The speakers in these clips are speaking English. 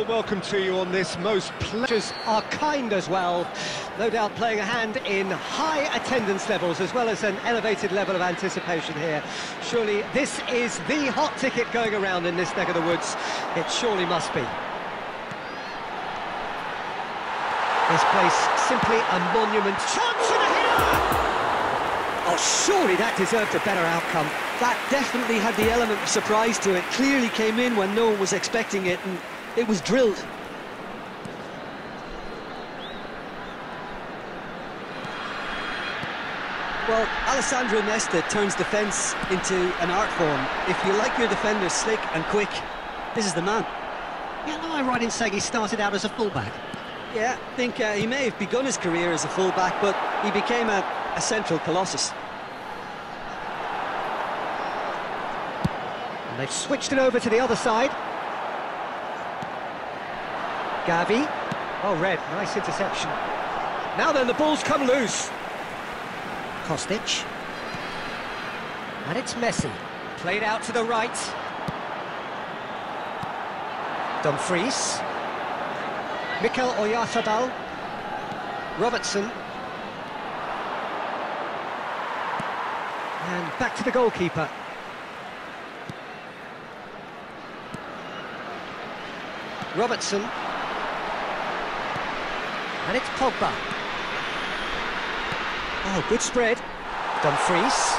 Welcome to you on this most pleasures are kind as well, no doubt playing a hand in high attendance levels as well as an elevated level of anticipation here. Surely this is the hot ticket going around in this neck of the woods. It surely must be. This place simply a monument. Chance and a header! Oh, surely that deserved a better outcome. That definitely had the element of surprise to it. Clearly came in when no one was expecting it, and it was drilled. Well, Alessandro Nesta turns defence into an art form. If you like your defenders slick and quick, this is the man. Yeah, am I right in saying he started out as a fullback? Yeah, I think he may have begun his career as a fullback, but he became a central colossus. And they've switched it over to the other side. Gavi. Oh, red. Nice interception. Now then, the ball's come loose. Kostic. And it's Messi. Played out to the right. Dumfries. Mikel Oyarzabal. Robertson. And back to the goalkeeper. Robertson. And it's Pogba. Oh, good spread. Dumfries.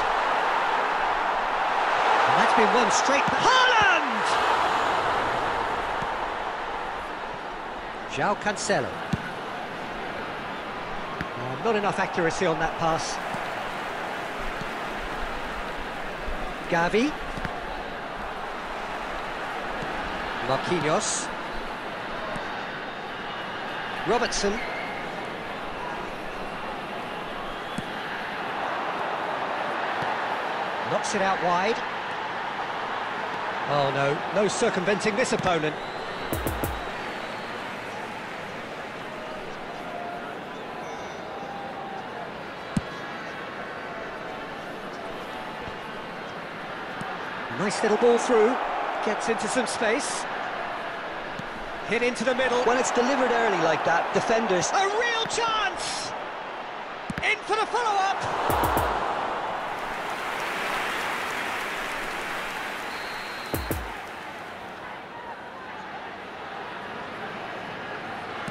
And that's been won straight. Haaland! João Cancelo. Oh, not enough accuracy on that pass. Gavi. Marquinhos. Robertson. Knocks it out wide. Oh no, no circumventing this opponent. Nice little ball through. Gets into some space. Hit into the middle. When it's delivered early like that, defenders... A real chance! In for the follow-up!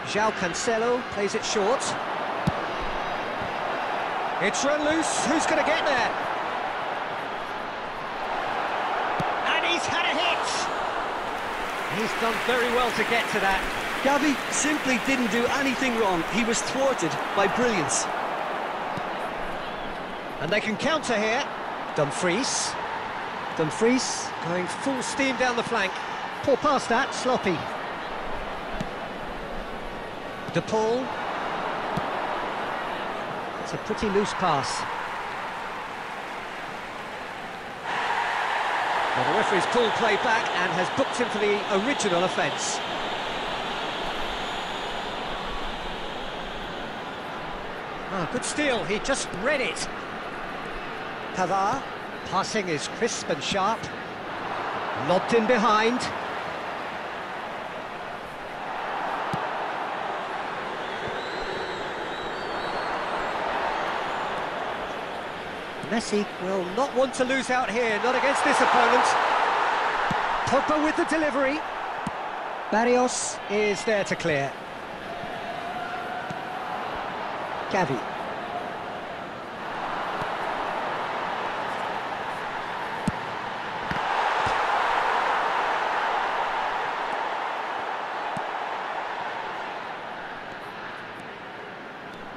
João Cancelo plays it short. It's run loose. Who's going to get there? And he's had a hit! He's done very well to get to that. Gavi simply didn't do anything wrong. He was thwarted by brilliance. And they can counter here. Dumfries. Dumfries going full steam down the flank. Poor pass that, sloppy. De Paul. It's a pretty loose pass. Well, the referee's pulled play back and has booked him for the original offence. Ah, good steal, he just read it. Pavard, passing is crisp and sharp. Lobbed in behind. Messi will not want to lose out here, not against this opponent. Pogba with the delivery. Barrios is there to clear. Gavi.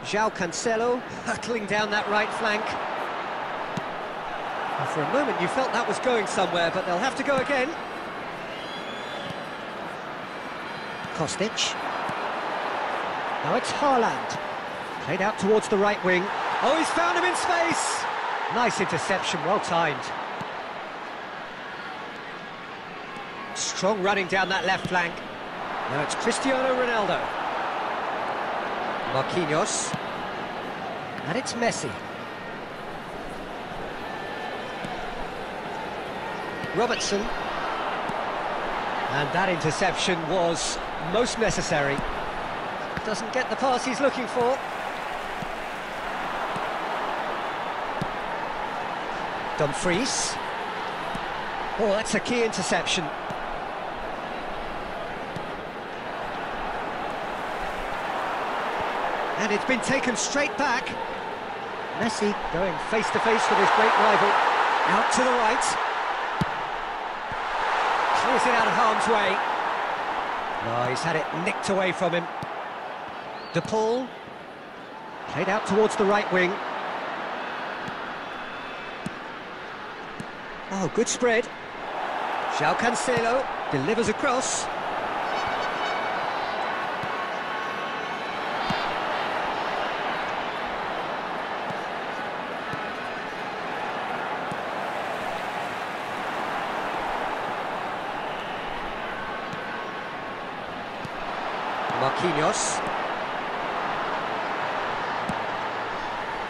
João Cancelo hurtling down that right flank. And for a moment you felt that was going somewhere, but they'll have to go again. Kostic. Now it's Haaland. Played out towards the right wing. Oh, he's found him in space! Nice interception, well timed. Strong running down that left flank. Now it's Cristiano Ronaldo. Marquinhos. And it's Messi. Robertson. And that interception was most necessary. Doesn't get the pass he's looking for. Dumfries. Oh, that's a key interception. And it's been taken straight back. Messi going face-to-face with his great rival. Out to the right. Clears it out of harm's way. Oh, he's had it nicked away from him. De Paul. Played out towards the right wing. Oh, good spread. João Cancelo delivers across. Marquinhos.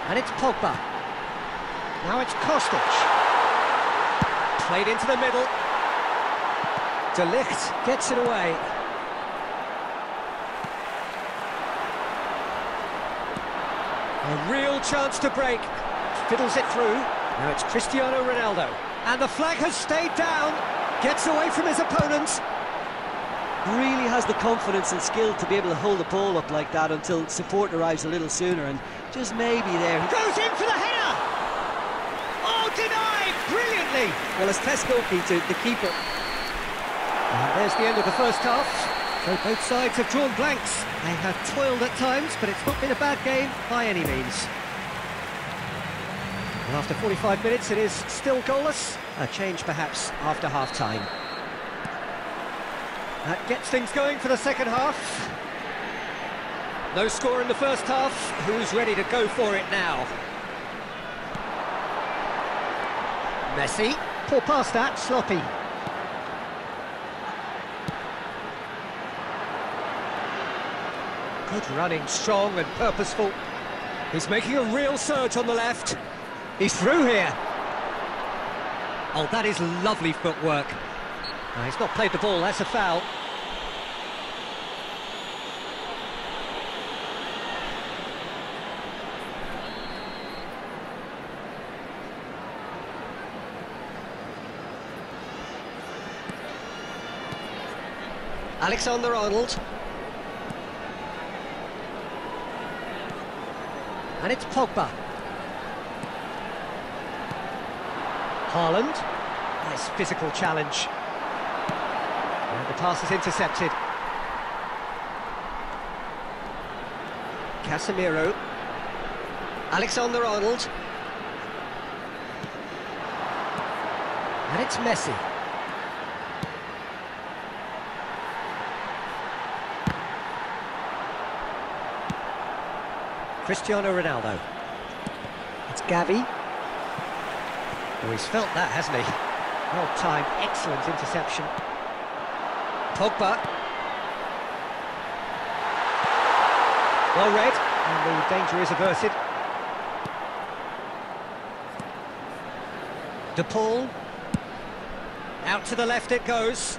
And it's Pogba. Now it's Kostic. Played into the middle. De Ligt gets it away. A real chance to break. Fiddles it through. Now it's Cristiano Ronaldo. And the flag has stayed down. Gets away from his opponent. Really has the confidence and skill to be able to hold the ball up like that until support arrives a little sooner, and just maybe there. Goes in for the header! Oh, denied! Brilliantly! Well, it's Tescoki to the keeper. And there's the end of the first half. So both sides have drawn blanks. They have toiled at times, but it's not been a bad game by any means. And after 45 minutes, it is still goalless. A change perhaps after half-time. That gets things going for the second half. No score in the first half. Who's ready to go for it now? Messi. Poor pass that, sloppy. Good running, strong and purposeful. He's making a real surge on the left. He's through here. Oh, that is lovely footwork. No, he's not played the ball, that's a foul. Alexander-Arnold. And it's Pogba. Haaland. Nice physical challenge. And the pass is intercepted. Casemiro. Alexander-Arnold. And it's Messi. Cristiano Ronaldo. It's Gavi. Oh, he's felt that, hasn't he? Well timed, excellent interception. Pogba. Well read, and the danger is averted. De Paul. Out to the left it goes.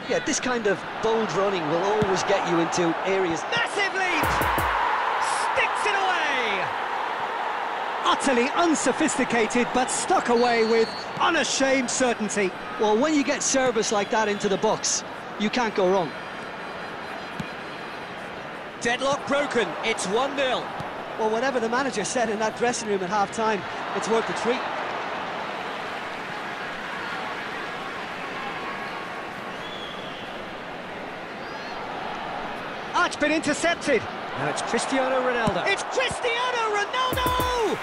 Yeah, this kind of bold running will always get you into areas. Massive lead! Sticks it away! Utterly unsophisticated, but stuck away with unashamed certainty. Well, when you get service like that into the box, you can't go wrong. Deadlock broken, it's 1-0. Well, whatever the manager said in that dressing room at half-time, it's worth the treat. Ah, it's been intercepted. Now it's Cristiano Ronaldo. It's Cristiano Ronaldo!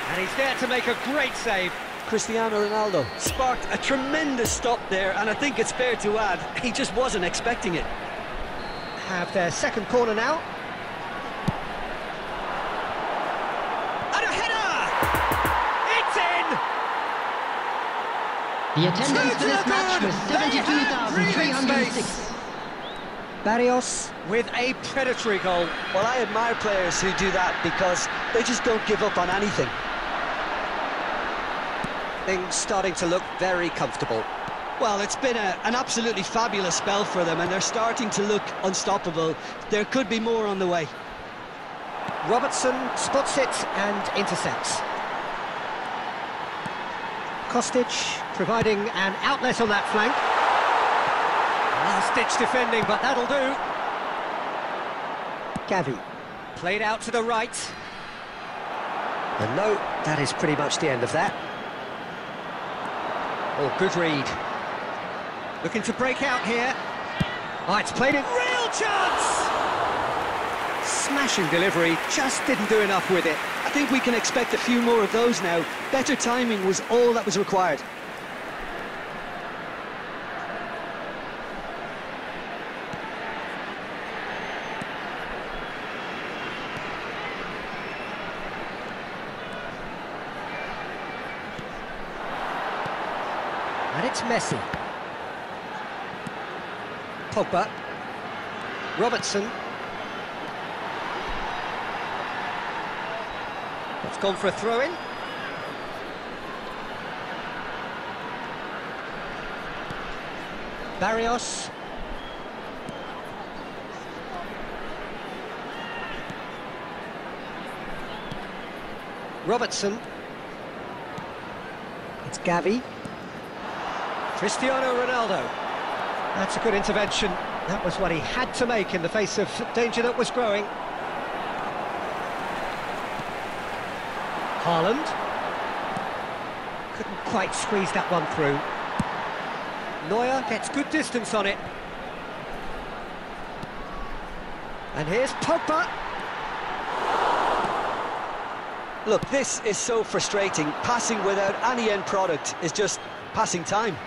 And he's there to make a great save. Cristiano Ronaldo sparked a tremendous stop there, and I think it's fair to add, he just wasn't expecting it. Have their second corner now. And a header! It's in! The attendance for this match was 72,306. Barrios with a predatory goal. Well, I admire players who do that because they just don't give up on anything. Things starting to look very comfortable. Well, it's been an absolutely fabulous spell for them, and they're starting to look unstoppable. There could be more on the way. Robertson spots it and intercepts. Kostic providing an outlet on that flank. Last-ditch defending, but that'll do. Gavi played out to the right. And no, that is pretty much the end of that. Oh, good read. Looking to break out here. Oh, it's played in. Real chance! Smashing delivery, just didn't do enough with it. I think we can expect a few more of those now. Better timing was all that was required. And it's Messi. Pogba. Robertson. It's gone for a throw-in. Barrios. Robertson. It's Gavi. Cristiano Ronaldo. That's a good intervention. That was what he had to make in the face of danger that was growing. Haaland. Couldn't quite squeeze that one through. Neuer gets good distance on it. And here's Pogba. Look, this is so frustrating. Passing without any end product is just passing time.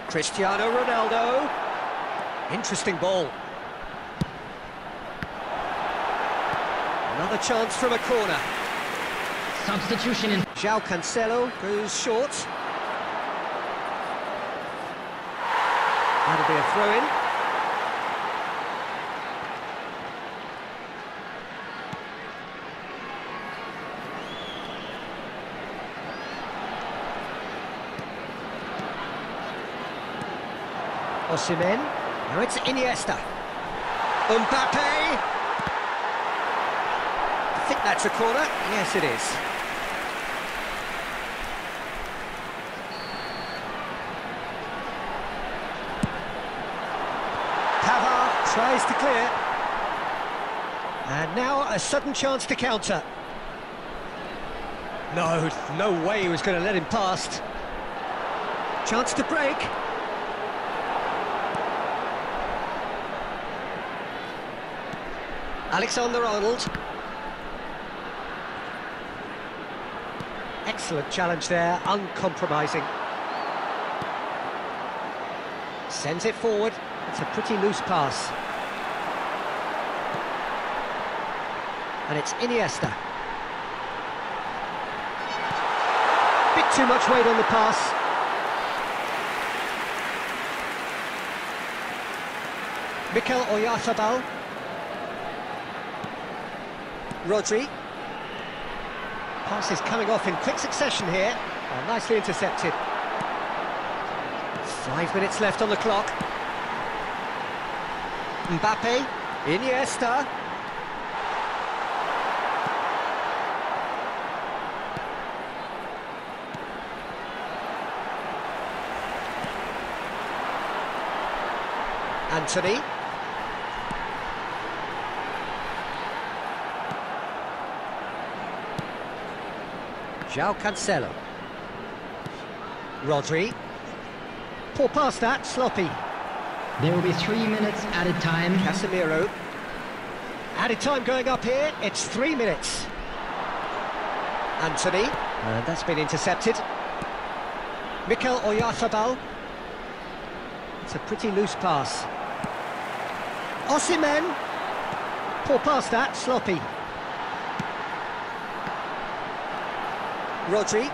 Cristiano Ronaldo. Interesting ball. Another chance from a corner. Substitution in. João Cancelo goes short. That'll be a throw-in. Osimhen. Now it's Iniesta. Mbappe. I think that's a corner. Yes, it is. Pavard tries to clear. And now a sudden chance to counter. No way he was going to let him past. Chance to break. Alexander-Arnold. Excellent challenge there, uncompromising. Sends it forward. It's a pretty loose pass. And it's Iniesta. Bit too much weight on the pass. Mikel Oyarzabal. Rodri. Pass is coming off in quick succession here. Oh, nicely intercepted. 5 minutes left on the clock. Mbappe. Iniesta. Anthony. João Cancelo. Rodri. Poor pass that, sloppy. There will be 3 minutes added time. Casemiro. Added time going up here, it's 3 minutes. Anthony. And that's been intercepted. Mikel Oyarzabal. It's a pretty loose pass. Osimhen. Poor pass that, sloppy. Rodri.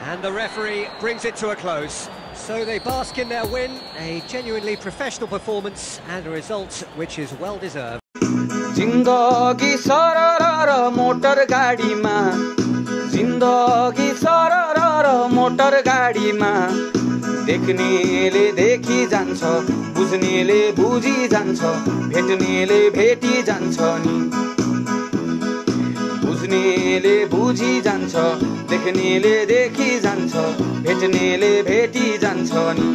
And the referee brings it to a close. So they bask in their win, a genuinely professional performance and a result which is well deserved. जिन्दगी सरर motor गाडीमा जिन्दगी सरर motor अगाडिमा देख्नेले देखि जान्छ बुझ्नेले बुझी जान्छ भेट्नेले भेटी जान्छ नि बुझ्नेले बुझी जान्छ देख्नेले देखि जान्छ भेट्नेले भेटी जान्छ नि